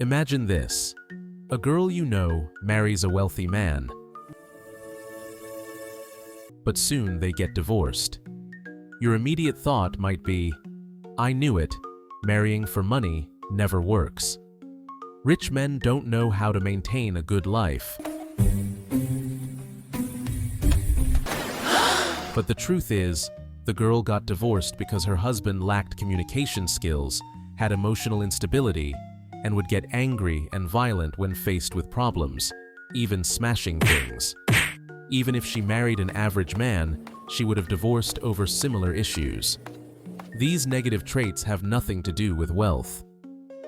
Imagine this. A girl you know marries a wealthy man, but soon they get divorced. Your immediate thought might be, I knew it, marrying for money never works. Rich men don't know how to maintain a good life. But the truth is, the girl got divorced because her husband lacked communication skills, had emotional instability, and would get angry and violent when faced with problems, even smashing things. Even if she married an average man, she would have divorced over similar issues. These negative traits have nothing to do with wealth.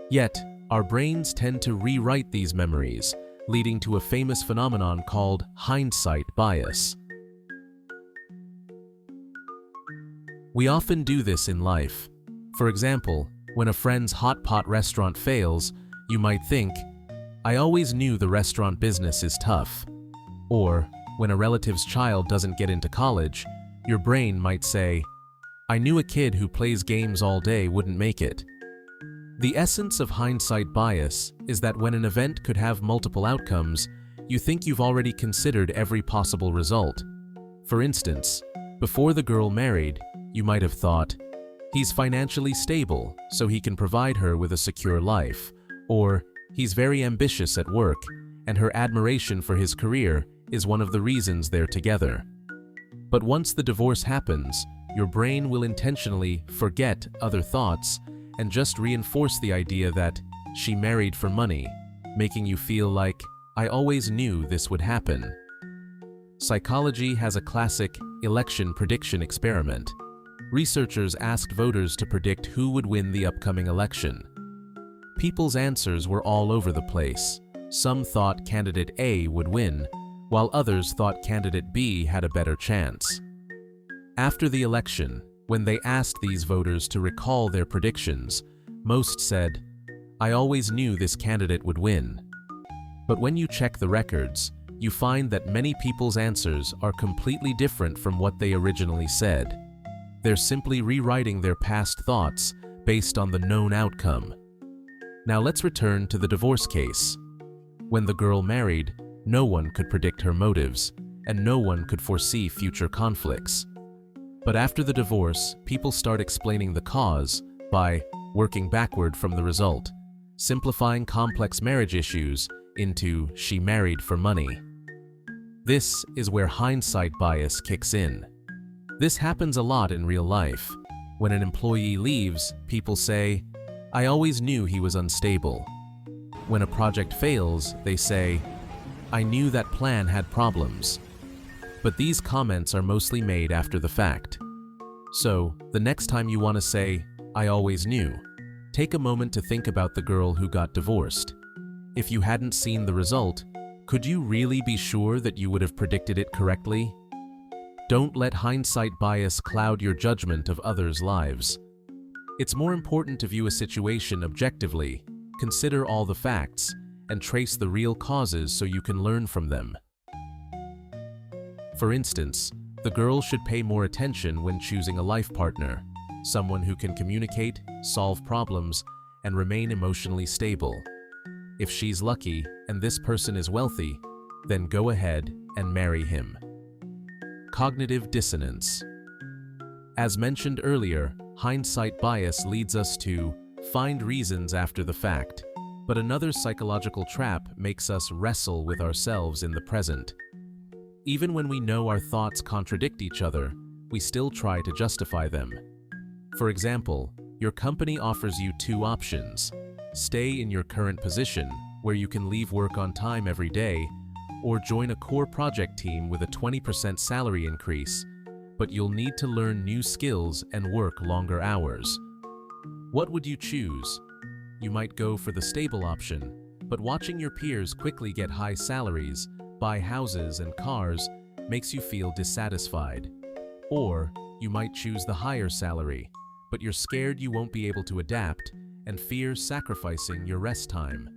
Yet, our brains tend to rewrite these memories, leading to a famous phenomenon called hindsight bias. We often do this in life. For example, when a friend's hot pot restaurant fails, you might think, I always knew the restaurant business is tough. Or, when a relative's child doesn't get into college, your brain might say, I knew a kid who plays games all day wouldn't make it. The essence of hindsight bias is that when an event could have multiple outcomes, you think you've already considered every possible result. For instance, before the girl married, you might have thought, he's financially stable, so he can provide her with a secure life, or he's very ambitious at work, and her admiration for his career is one of the reasons they're together. But once the divorce happens, your brain will intentionally forget other thoughts and just reinforce the idea that she married for money, making you feel like, I always knew this would happen. Psychology has a classic election prediction experiment. Researchers asked voters to predict who would win the upcoming election. People's answers were all over the place. Some thought candidate A would win, while others thought candidate B had a better chance. After the election, when they asked these voters to recall their predictions, most said, I always knew this candidate would win. But when you check the records, you find that many people's answers are completely different from what they originally said. They're simply rewriting their past thoughts based on the known outcome. Now let's return to the divorce case. When the girl married, no one could predict her motives, and no one could foresee future conflicts. But after the divorce, people start explaining the cause by working backward from the result, simplifying complex marriage issues into she married for money. This is where hindsight bias kicks in. This happens a lot in real life. When an employee leaves, people say, I always knew he was unstable. When a project fails, they say, I knew that plan had problems. But these comments are mostly made after the fact. So, the next time you want to say, I always knew, take a moment to think about the girl who got divorced. If you hadn't seen the result, could you really be sure that you would have predicted it correctly? Don't let hindsight bias cloud your judgment of others' lives. It's more important to view a situation objectively, consider all the facts, and trace the real causes so you can learn from them. For instance, the girl should pay more attention when choosing a life partner, someone who can communicate, solve problems, and remain emotionally stable. If she's lucky and this person is wealthy, then go ahead and marry him. Cognitive dissonance. As mentioned earlier, hindsight bias leads us to find reasons after the fact, but another psychological trap makes us wrestle with ourselves in the present. Even when we know our thoughts contradict each other, we still try to justify them. For example, your company offers you two options: stay in your current position, where you can leave work on time every day, or join a core project team with a 20% salary increase, but you'll need to learn new skills and work longer hours. What would you choose? You might go for the stable option, but watching your peers quickly get high salaries, buy houses and cars, makes you feel dissatisfied. Or you might choose the higher salary, but you're scared you won't be able to adapt and fear sacrificing your rest time.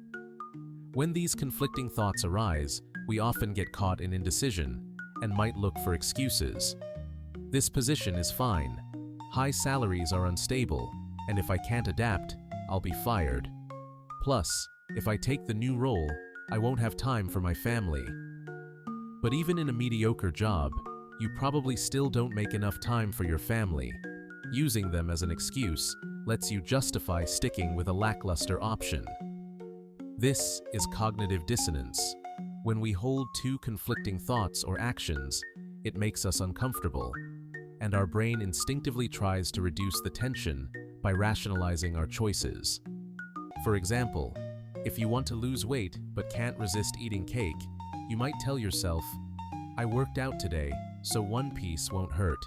When these conflicting thoughts arise, we often get caught in indecision and might look for excuses. This position is fine. High salaries are unstable, and if I can't adapt, I'll be fired. Plus, If I take the new role, I won't have time for my family. But even in a mediocre job, you probably still don't make enough time for your family. Using them as an excuse lets you justify sticking with a lackluster option. This is cognitive dissonance. When we hold two conflicting thoughts or actions, it makes us uncomfortable, and our brain instinctively tries to reduce the tension by rationalizing our choices. For example, if you want to lose weight but can't resist eating cake, you might tell yourself, "I worked out today, so one piece won't hurt."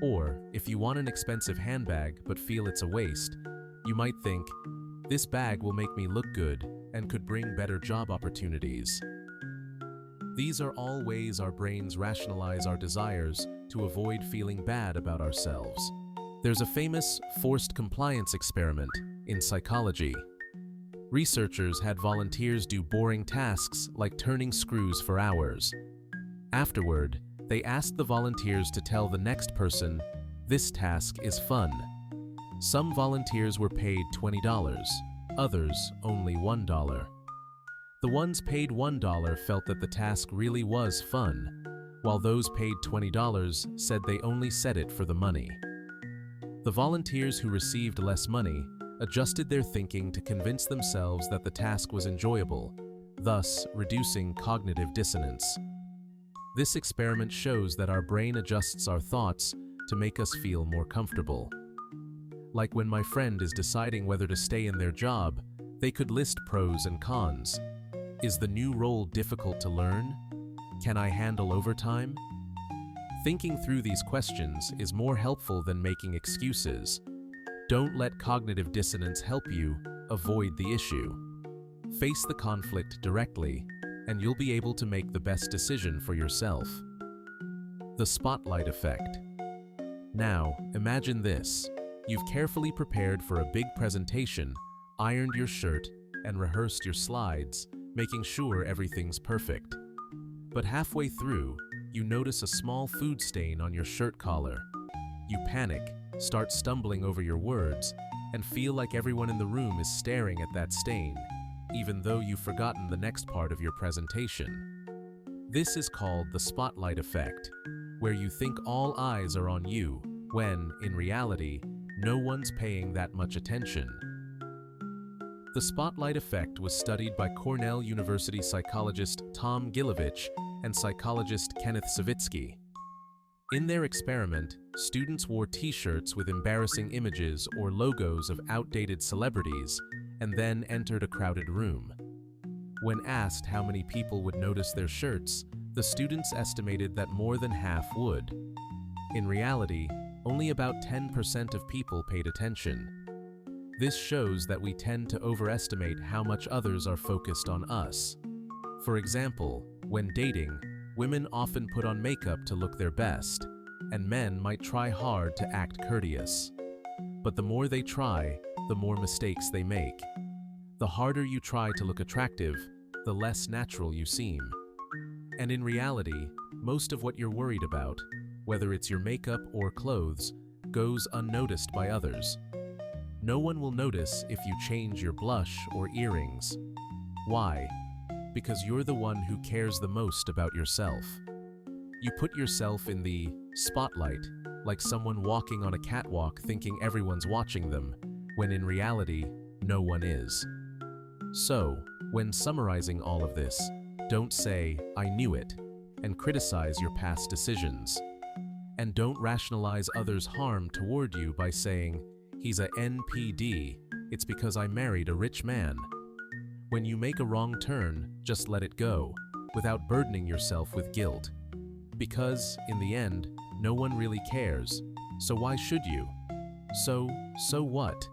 Or, if you want an expensive handbag but feel it's a waste, you might think, "This bag will make me look good and could bring better job opportunities." These are all ways our brains rationalize our desires to avoid feeling bad about ourselves. There's a famous forced compliance experiment in psychology. Researchers had volunteers do boring tasks like turning screws for hours. Afterward, they asked the volunteers to tell the next person, "This task is fun." Some volunteers were paid $20, others only $1. The ones paid $1 felt that the task really was fun, while those paid $20 said they only said it for the money. The volunteers who received less money adjusted their thinking to convince themselves that the task was enjoyable, thus reducing cognitive dissonance. This experiment shows that our brain adjusts our thoughts to make us feel more comfortable. Like when my friend is deciding whether to stay in their job, they could list pros and cons. Is the new role difficult to learn? Can I handle overtime? Thinking through these questions is more helpful than making excuses. Don't let cognitive dissonance help you avoid the issue. Face the conflict directly, and you'll be able to make the best decision for yourself. The spotlight effect. Now, imagine this. You've carefully prepared for a big presentation, ironed your shirt, and rehearsed your slides, making sure everything's perfect. But halfway through, you notice a small food stain on your shirt collar. You panic, start stumbling over your words, and feel like everyone in the room is staring at that stain, even though you've forgotten the next part of your presentation. This is called the spotlight effect, where you think all eyes are on you, when, in reality, no one's paying that much attention. The spotlight effect was studied by Cornell University psychologist Tom Gilovich and psychologist Kenneth Savitsky. In their experiment, students wore t-shirts with embarrassing images or logos of outdated celebrities and then entered a crowded room. When asked how many people would notice their shirts, the students estimated that more than half would. In reality, only about 10% of people paid attention. This shows that we tend to overestimate how much others are focused on us. For example, when dating, women often put on makeup to look their best, and men might try hard to act courteous. But the more they try, the more mistakes they make. The harder you try to look attractive, the less natural you seem. And in reality, most of what you're worried about, whether it's your makeup or clothes, goes unnoticed by others. No one will notice if you change your blush or earrings. Why? Because you're the one who cares the most about yourself. You put yourself in the spotlight, like someone walking on a catwalk thinking everyone's watching them, when in reality, no one is. So, when summarizing all of this, don't say, "I knew it," and criticize your past decisions. And don't rationalize others' harm toward you by saying, "He's a NPD, it's because I married a rich man." When you make a wrong turn, just let it go, without burdening yourself with guilt. Because, in the end, no one really cares, so why should you? So what?